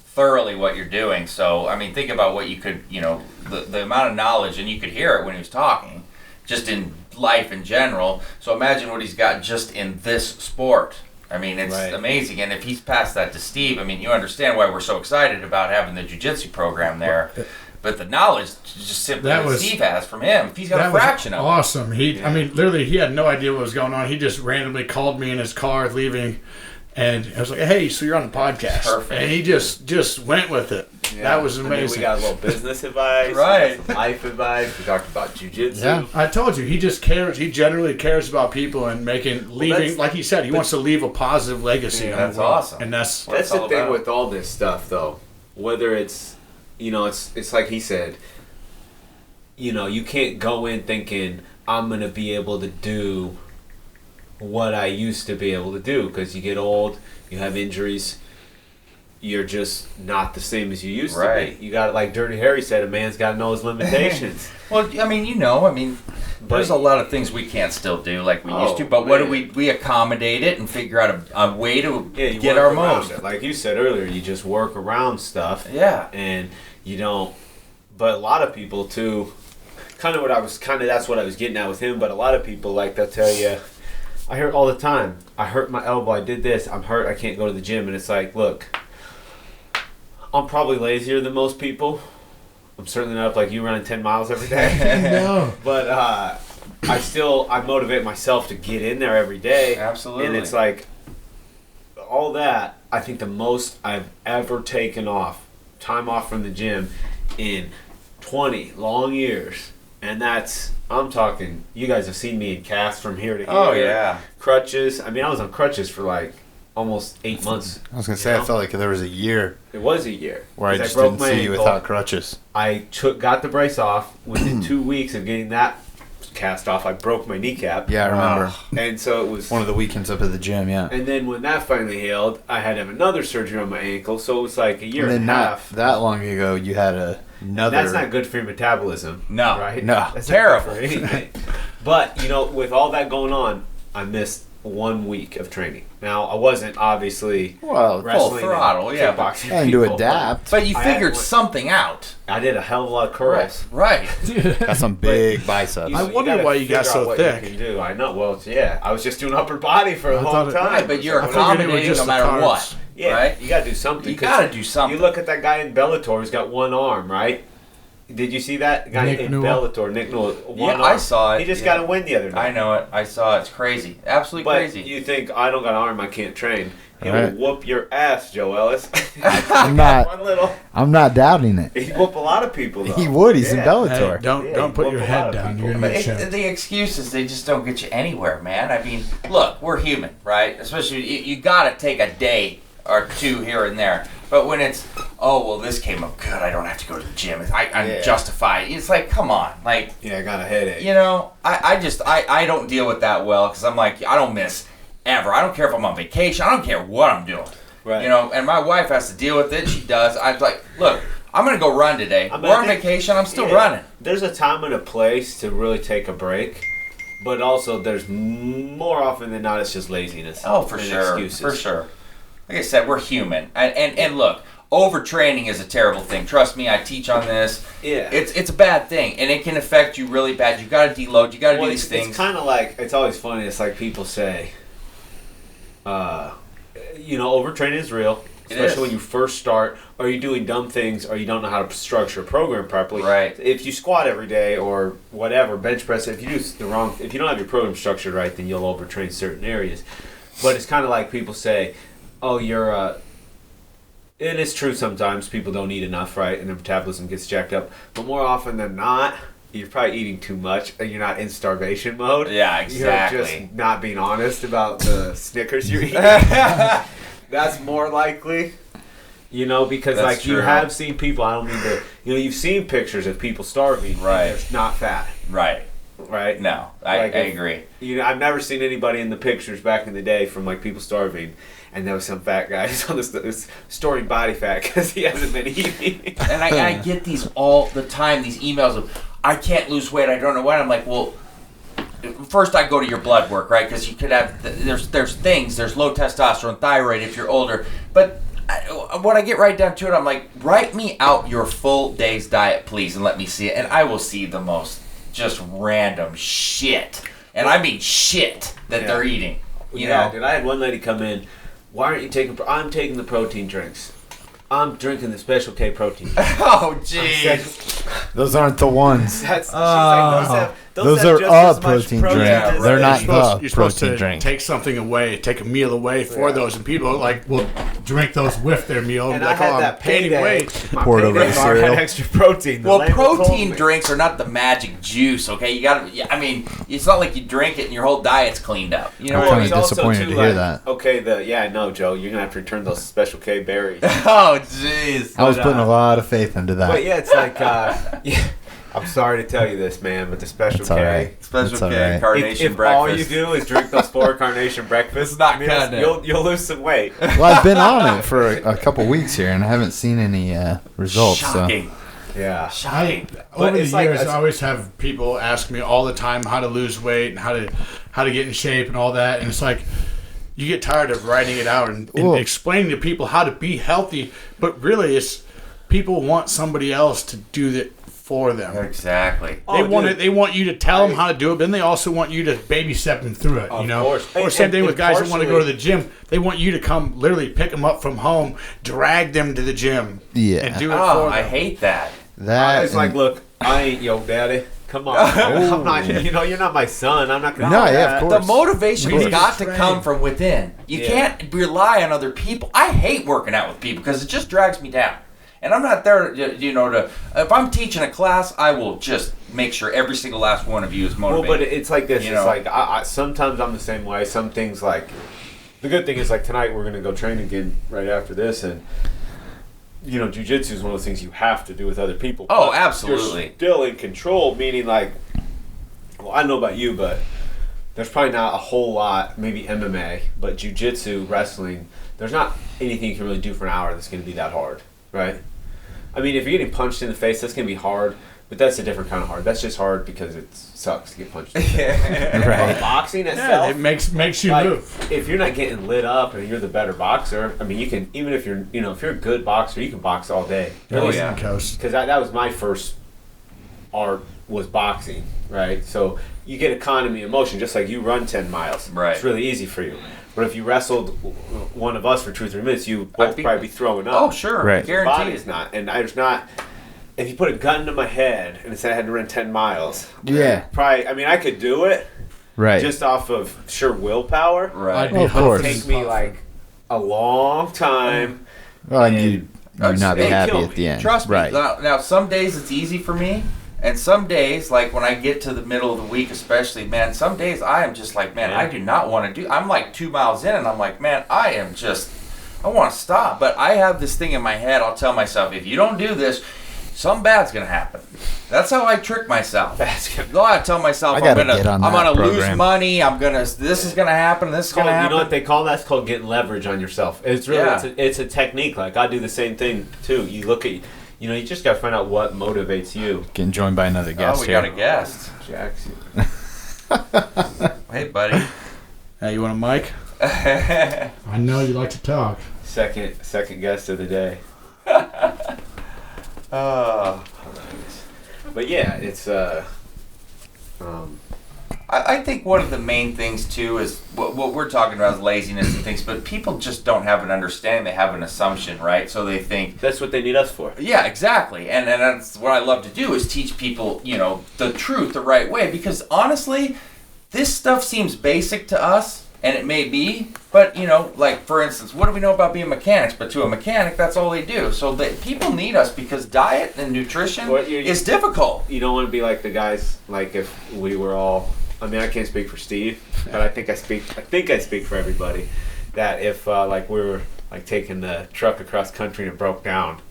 thoroughly what you're doing, think about what you could, the amount of knowledge, and you could hear it when he was talking, just in life in general. So imagine what he's got just in this sport. It's amazing. And if he's passed that to Steve, you understand why we're so excited about having the jiu-jitsu program there. But the knowledge just simply that Steve has from him, if he's got a fraction of it. Awesome. Literally, he had no idea what was going on. He just randomly called me in his car leaving, and I was like, "Hey, so you're on the podcast?" Perfect. And he just went with it. Yeah. That was amazing. We got a little business advice, right? Some life advice. We talked about jiu-jitsu. Yeah, I told you, he just cares. He generally cares about people and leaving. Like he said, he wants to leave a positive legacy. Yeah, that's awesome. And that's the thing with all this stuff, though. Whether it's it's like he said, you can't go in thinking, I'm going to be able to do what I used to be able to do, because you get old, you have injuries, you're just not the same as you used to be. You got, like Dirty Harry said, a man's got to know his limitations. Well, there's a lot of things we can't still do like we used to, but what do we accommodate it and figure out a way to get our most. It. Like you said earlier, you just work around stuff. Yeah. And you don't, but a lot of people too, that's what I was getting at with him, but a lot of people, they'll tell you, I hear it all the time, I hurt my elbow, I did this, I'm hurt, I can't go to the gym. And it's like, look, I'm probably lazier than most people. I'm certainly not up like you running 10 miles every day. No. But I motivate myself to get in there every day. Absolutely. And it's like, all that, I think the most I've ever taken time off from the gym in 20 long years. And I'm talking, you guys have seen me in casts from here to here. Oh, yeah. Crutches. I mean, I was on crutches for like almost 8 months. I was going to say, I felt like there was a year It was a year. where I 'Cause just broke didn't my see you ankle. without crutches. I got the brace off. Within 2 weeks of getting that cast off, I broke my kneecap. Yeah, I remember. And so it was One of the weekends up at the gym, yeah. And then when that finally healed, I had to have another surgery on my ankle. So it was like a year And and then a not half. that long ago, you had another... That's not good for your metabolism. No. Right? No. That's Terrible. Not good for anything. But, with all that going on, I missed 1 week of training. Now, I wasn't obviously Well, wrestling full throttle, and yeah, kickboxing and to people, adapt. But you I figured had- something out. I did a hell of a lot of curls. Right. Got some big biceps. I wonder gotta why you got figure so out what thick. You can do. I know. Well, yeah. I was just doing upper body for a I long thought it- time. Right, but you're I figured it was accommodating just no the matter carbs. what. Yeah, Right? you got to do something. You 'cause got to do something. You look at that guy in Bellator who's got one arm, right? Did you see that guy Nick in Newell? Bellator? Nick Newell. One Yeah, arm. I saw it. He just Yeah. got a win the other night. I know it. I saw it. It's crazy. Absolutely But crazy. you think I don't got an arm, I can't train? He Right. will whoop your ass, Joe Ellis. I'm not. One little. I'm not doubting it. He'd whoop a lot of people. Though. He would. He's in Yeah. Bellator. Hey, don't Yeah, put you your whoop a lot head of down. people. You're But gonna get shanked. the excuses, they just don't get you anywhere, man. I mean, look, we're human, right? Especially, you got to take a day or two here and there. But when it's, oh, well, this came up good, I don't have to go to the gym. I'm Yeah. justified. It's like, come on. Like, Yeah, I got a headache. I don't deal with that well because I'm like, I don't miss ever. I don't care if I'm on vacation. I don't care what I'm doing. Right. And my wife has to deal with it. She does. I'm like, look, I'm going to go run today. I mean, We're I on think- vacation. I'm still Yeah. running. There's a time and a place to really take a break, but also there's more often than not it's just laziness. Oh, for and sure. Excuses. For sure. Like I said, we're human. And look, overtraining is a terrible thing. Trust me, I teach on this. Yeah. It's a bad thing, and it can affect you really bad. You got to deload. You got to Well, do these things. It's kind of like, it's always funny. It's like people say, overtraining is real. It Especially is. when you first start, or you're doing dumb things, or you don't know how to structure a program properly. Right. If you squat every day or whatever, bench press, if you do if you don't have your program structured right, then you'll overtrain certain areas. But it's kind of like people say, "Oh, you're." And it's true sometimes people don't eat enough, right, and their metabolism gets jacked up. But more often than not, you're probably eating too much, and you're not in starvation mode. Yeah, exactly. You're just not being honest about the Snickers you're eating. That's more likely, because That's like you true. have seen people. I don't mean to. You've seen pictures of people starving. Right. And they're not fat. Right. Right. No, I Like if- agree. I've never seen anybody in the pictures back in the day from like people starving, and there was some fat guy who's on this storing body fat because he hasn't been eating. And I get these all the time, these emails of, I can't lose weight, I don't know why. I'm like, well, first I go to your blood work, right? Because you could have, there's low testosterone, thyroid if you're older. But when I get right down to it, I'm like, write me out your full day's diet, please, and let me see it. And I will see the most just random shit. And I mean shit that they're eating. You know? Dude, I had one lady come in. Why aren't you taking? I'm taking the protein drinks. I'm drinking the Special K protein. Oh, jeez. Those aren't the ones. She's like, Those have are just a as much protein drink. as They're the- not You're supposed protein to drink. take something away, take a meal away for those, and people will drink those with their meal. And like, I had I'm that gaining payday. weight. My Pour it over payday the bar had cereal. extra protein. The Well, label told protein me. drinks are not the magic juice, okay? You gotta, I mean, it's not like you drink it and your whole diet's cleaned up. You know I'm what I kinda mean? It's also, disappointed too, to hear like, that. Okay, no, Joe, you're gonna have to return those Special K berries. Oh, jeez. I was But, putting a lot of faith into that. But yeah, it's like, I'm sorry to tell you this, man, but the Special It's K. all right. Special It's all K, right. carnation If all you breakfast. do is drink those 4 carnation breakfasts, It's not cutting it. you'll lose some weight. Well, I've been on it for a couple weeks here, and I haven't seen any results. Shocking. Yeah. Shocking. Over the it's like- years, it's- I always have people ask me all the time how to lose weight and how to get in shape and all that, and it's like you get tired of writing it out and Well- explaining to people how to be healthy, but really, it's people want somebody else to do that for them. Exactly. Oh, dude. They want you to tell them how to do it, but then they also want you to baby-step them through it. Of You know, course. or And- same thing and with guys that want to go to partially- the gym. They want you to come, literally pick them up from home, drag them to the gym, Yeah. and do it Oh, for I them. hate that. That It's like, and- look, I ain't your daddy. Come on. I'm not, you're not my son. I'm not going to No, yeah, of course. The motivation We has need got to to train. come from within. You Yeah. can't rely on other people. I hate working out with people because it just drags me down. And I'm not there, if I'm teaching a class, I will just make sure every single last one of you is motivated. Well, but it's like this. You It's know? like I sometimes I'm the same way. Some things like the good thing is like tonight we're gonna go train again right after this, and jiu-jitsu is one of those things you have to do with other people. Oh, but absolutely. You're still in control, meaning like, well, I don't know about you, but there's probably not a whole lot, maybe MMA, but jiu-jitsu, wrestling, there's not anything you can really do for an hour that's going to be that hard, right? I mean, if you're getting punched in the face, that's going to be hard, but that's a different kind of hard. That's just hard because it sucks to get punched in the face. Right. Boxing itself, Yeah, it makes you like, move. if you're not getting lit up and you're the better boxer, I mean, you can, even if you're, if you're a good boxer, you can box all day. Oh, East yeah. Coast. Because that was my first art was boxing, right? So you get economy of motion, just like you run 10 miles. Right. It's really easy for you. But if you wrestled one of us for 2 or 3 minutes, you I'd both be- probably be throwing up. Oh, sure. Right. Your Guaranteed. body's not. And there's not... If you put a gun to my head and said I had to run 10 miles, Yeah. probably... I mean, I could do it Right. just off of sheer willpower. Right. I'd be Of But course. it take me, like, a long time. Well, and you'd not be Hey, happy kill at me. the end. Trust me. Right. Now, some days it's easy for me, and some days, like when I get to the middle of the week, especially, man, some days I am just like, man, Yeah. I do not want to do. I'm like 2 miles in, and I'm like, man, I want to stop. But I have this thing in my head. I'll tell myself, if you don't do this, something bad's gonna happen. That's how I trick myself. I tell myself I I'm gotta gonna get on that lose program. money. This is gonna happen. This is gonna happen. You know what they call that? It's called getting leverage on yourself. It's really Yeah. it's a technique. Like I do the same thing too. You look at you just gotta find out what motivates you. Getting joined by another guest we here. got a guest. Jackson. Hey, buddy. Hey, you want a mic? I know you like to talk. Second guest of the day. But yeah, it's I think one of the main things too is what we're talking about is laziness and things, but people just don't have an understanding. They have an assumption, right? So they think, that's what they need us for. yeah, exactly. And that's what I love to do is teach people, the truth the right way. Because honestly, this stuff seems basic to us, and it may be, but like for instance, what do we know about being mechanics? But to a mechanic, that's all they do. So people need us because diet and nutrition is difficult. You don't want to be like the guys. Like if we were all. I mean, I can't speak for Steve, but I think I speak for everybody. That if like we were like taking the truck across country and it broke down,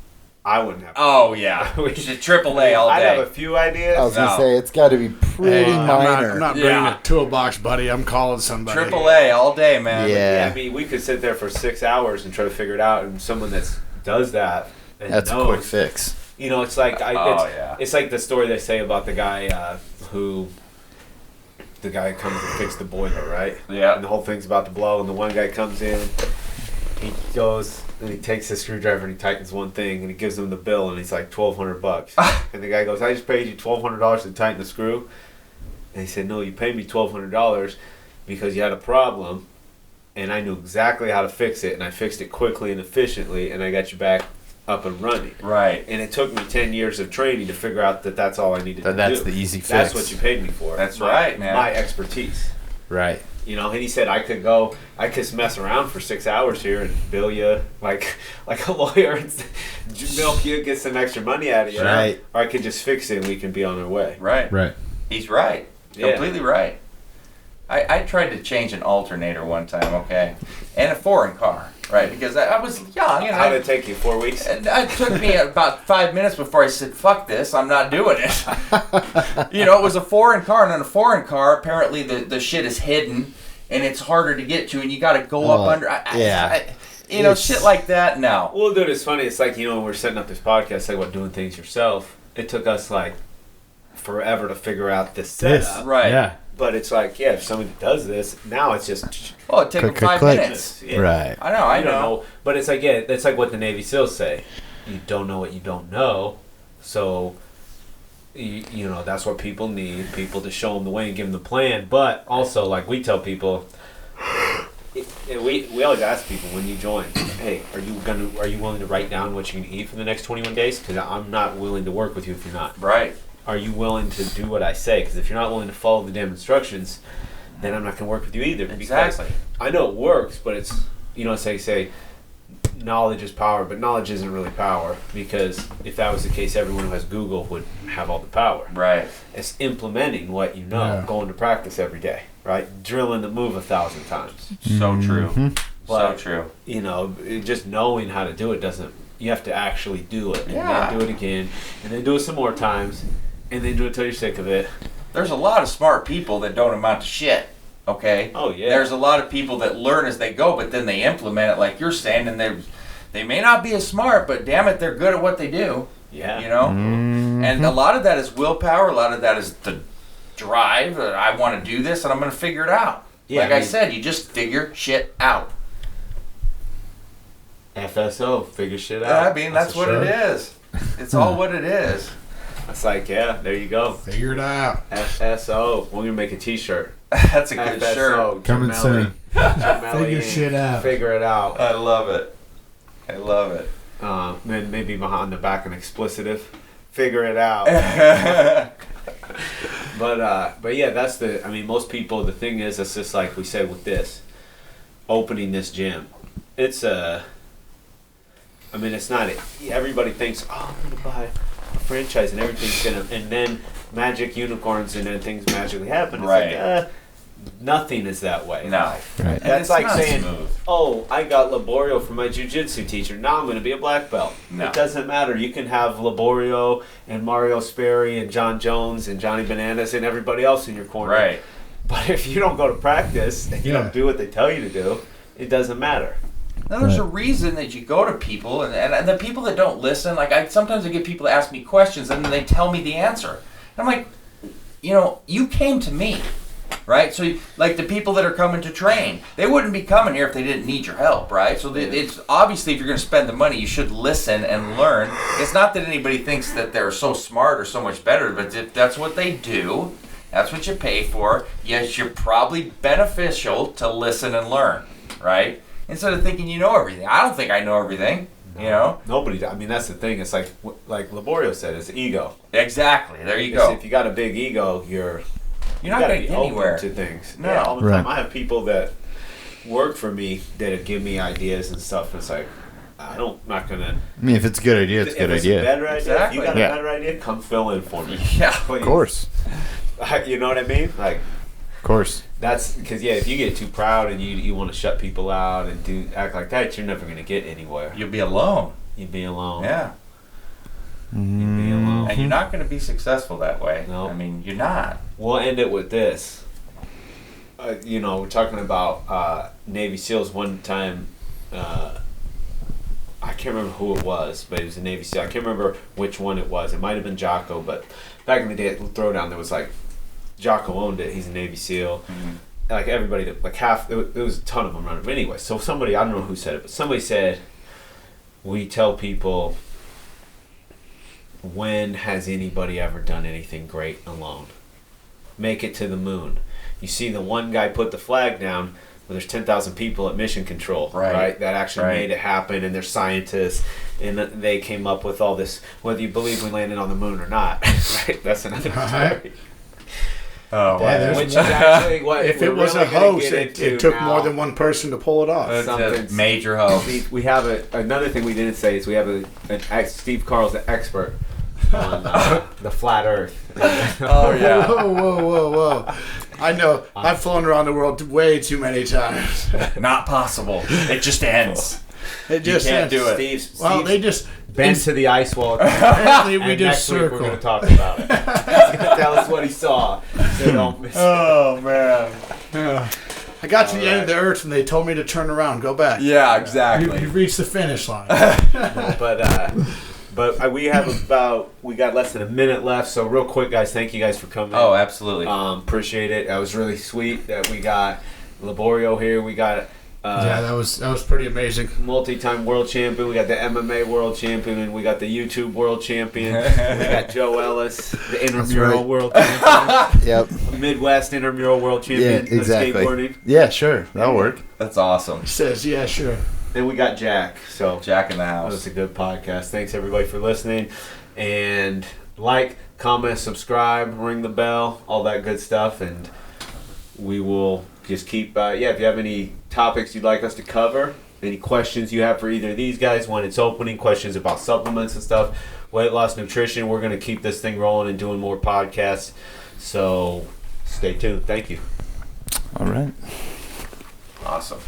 I wouldn't have. Oh yeah, AAA all I'd day. have a few ideas. I was gonna No. say it's got to be pretty minor. I'm not bringing Yeah. a toolbox, buddy. I'm calling somebody. AAA all day, man. Yeah. I mean, we could sit there for 6 hours and try to figure it out, and someone that does that and That's a knows, quick fix. It's like yeah. it's like the story they say about the guy the guy comes to fix the boiler, right? Yeah. And the whole thing's about to blow, and the one guy comes in, he goes and he takes the screwdriver and he tightens one thing, and he gives him the bill, and he's like $1,200. And the guy goes, "I just paid you $1,200 to tighten the screw." And he said, "No, you paid me $1,200 because you had a problem, and I knew exactly how to fix it, and I fixed it quickly and efficiently, and I got you back up and running." Right. And it took me 10 years of training to figure out that that's all I needed to do. That's the easy fix. That's what you paid me for. That's right, man. My expertise. Right. And he said I could just mess around for 6 hours here and bill you like a lawyer and milk you, get some extra money out of you. Right. Or I could just fix it and we can be on our way. Right. Right. He's right. Yeah. Completely right. I tried to change an alternator one time, okay, and a foreign car, right? Because I was young, and How did it take you? 4 weeks? it took me about 5 minutes before I said, "Fuck this! I'm not doing it." It was a foreign car, and in a foreign car, apparently the shit is hidden, and it's harder to get to, and you got to go up under. Shit like that. No. Well, dude, it's funny. It's like, when we're setting up this podcast, like about doing things yourself. It took us like forever to figure out this setup. Right. Yeah. But it's like, if somebody does this, now it's just Oh, it took Click, him 5 click, minutes. yeah. Right. I You don't know. know. But it's like, it's like what the Navy SEALs say. You don't know what you don't know. So, that's what people need. People to show them the way and give them the plan. But also, like we tell people, we always ask people when you join, hey, are you willing to write down what you're going to eat for the next 21 days? Because I'm not willing to work with you if you're not. Right. Are you willing to do what I say? Because if you're not willing to follow the damn instructions, then I'm not going to work with you either. Exactly. Because I know it works, but it's, it's like say, knowledge is power, but knowledge isn't really power, because if that was the case, everyone who has Google would have all the power. Right. It's implementing what you know, going to practice every day, right? Drilling the move 1,000 times. So true. But, so true. You know, just knowing how to do it doesn't. You have to actually do it, and then do it again, and then do it some more times, and then do it till you're sick of it. There's a lot of smart people that don't amount to shit. Okay. Oh yeah. There's a lot of people that learn as they go, but then they implement it, like you're saying, and they may not be as smart, but damn it, they're good at what they do. Yeah. You know. And a lot of that is willpower. A lot of that is the drive. I want to do this, and I'm going to figure it out. Yeah, like I said, you just figure shit out. FSO, figure shit out. I mean, that's what it is. It's all what it is. It's like, yeah, there you go. Figure it out. FSO. We're gonna make a T-shirt. That's a good shirt. Coming soon. Figure shit out. Figure it out. I love it. I love it. Then maybe behind the back an explicitive. Figure it out. But yeah, that's the. I mean, most people. The thing is, it's just like we said with this, opening this gym. It's a. I mean, it's not. Everybody thinks, oh, I'm gonna buy a franchise and everything's gonna, and then magic unicorns and then things magically happen. It's Right. like, nothing is that way. No. Right. That's like not saying, smooth. oh, I got Liborio from my jiu-jitsu teacher. Now I'm going to be a black belt. No. It doesn't matter. You can have Liborio and Mario Sperry and John Jones and Johnny Bananas and everybody else in your corner. Right. But if you don't go to practice and you Yeah. don't do what they tell you to do, it doesn't matter. Now, there's a reason that you go to people, and the people that don't listen, like sometimes I get people to ask me questions, and then they tell me the answer. And I'm like, you came to me, right? So, like the people that are coming to train, they wouldn't be coming here if they didn't need your help, right? So it's obviously, if you're going to spend the money, you should listen and learn. It's not that anybody thinks that they're so smart or so much better, but if that's what they do, that's what you pay for. Yes, you're probably beneficial to listen and learn, right? Instead of thinking you know everything. I don't think I know everything, Nobody. I mean, that's the thing. It's like Liborio said, it's ego. Exactly. There you go. If you got a big ego, you're You're not gotta going to be get anywhere. open to things. No. Yeah, all the Right. time. I have people that work for me that give me ideas and stuff. And it's like, I'm not going to. I mean, if it's a good idea, it's a good If idea. it's a better idea, Exactly. if you got Yeah. a better idea, come fill in for me. Yeah. Please. Of course. You know what I mean? Like, Of course. that's because, if you get too proud and you want to shut people out and act like that, you're never going to get anywhere. You'll be alone. You'd be alone. Yeah. You'd be alone. And you're not going to be successful that way. No. I mean, you're not. We'll end it with this. We're talking about Navy SEALs one time. I can't remember who it was, but it was a Navy SEAL. I can't remember which one it was. It might have been Jocko, but back in the day at Throwdown, there was like, Jocko owned it. He's a Navy SEAL. Mm-hmm. Like everybody, like half, there was a ton of them around. But anyway, so somebody, I don't know who said it, but somebody said, we tell people, when has anybody ever done anything great alone? Make it to the moon. You see the one guy put the flag down, but there's 10,000 people at mission control, right? That actually made it happen, and they're scientists, and they came up with all this, whether you believe we landed on the moon or not, right? That's another story. Oh, wow. Which is actually what If we're it was really a gonna hoax, get it into took now. more than one person to pull it off. It's a Something's- major hoax. We have another thing we didn't say is we have Steve Carl's an expert on the flat Earth. Oh, yeah. Whoa. I know. I've flown around the world way too many times. Not possible. It just ends. It just can't do it. Steve's They just bend to the ice wall. apparently we And just next week circle. we're going to talk about it. He's going to tell us what he saw. So don't miss it. Oh, man. I got to the end of the earth and they told me to turn around, go back. Yeah, You, exactly. you've reached the finish line. But we got less than a minute left. So real quick, guys, thank you guys for coming. Oh, absolutely. Appreciate it. That was really sweet that we got Liborio here. We got Yeah, that was pretty amazing. multi-time world champion. We got the MMA world champion, and we got the YouTube world champion. We got Joe Ellis, the intramural right. world champion, Yep. Midwest intramural world Yeah, champion exactly. of skateboarding. Yeah, sure. That'll work. That's awesome. He says, yeah, sure. And we got Jack. So Jack in the that was house. a good podcast. Thanks everybody for listening, and like, comment, subscribe, ring the bell, all that good stuff, and we will just keep. If you have any topics you'd like us to cover any questions you have for either of these guys when it's opening, questions about supplements and stuff, weight loss, nutrition. We're going to keep this thing rolling and doing more podcasts. So stay tuned. Thank you. All right. Awesome.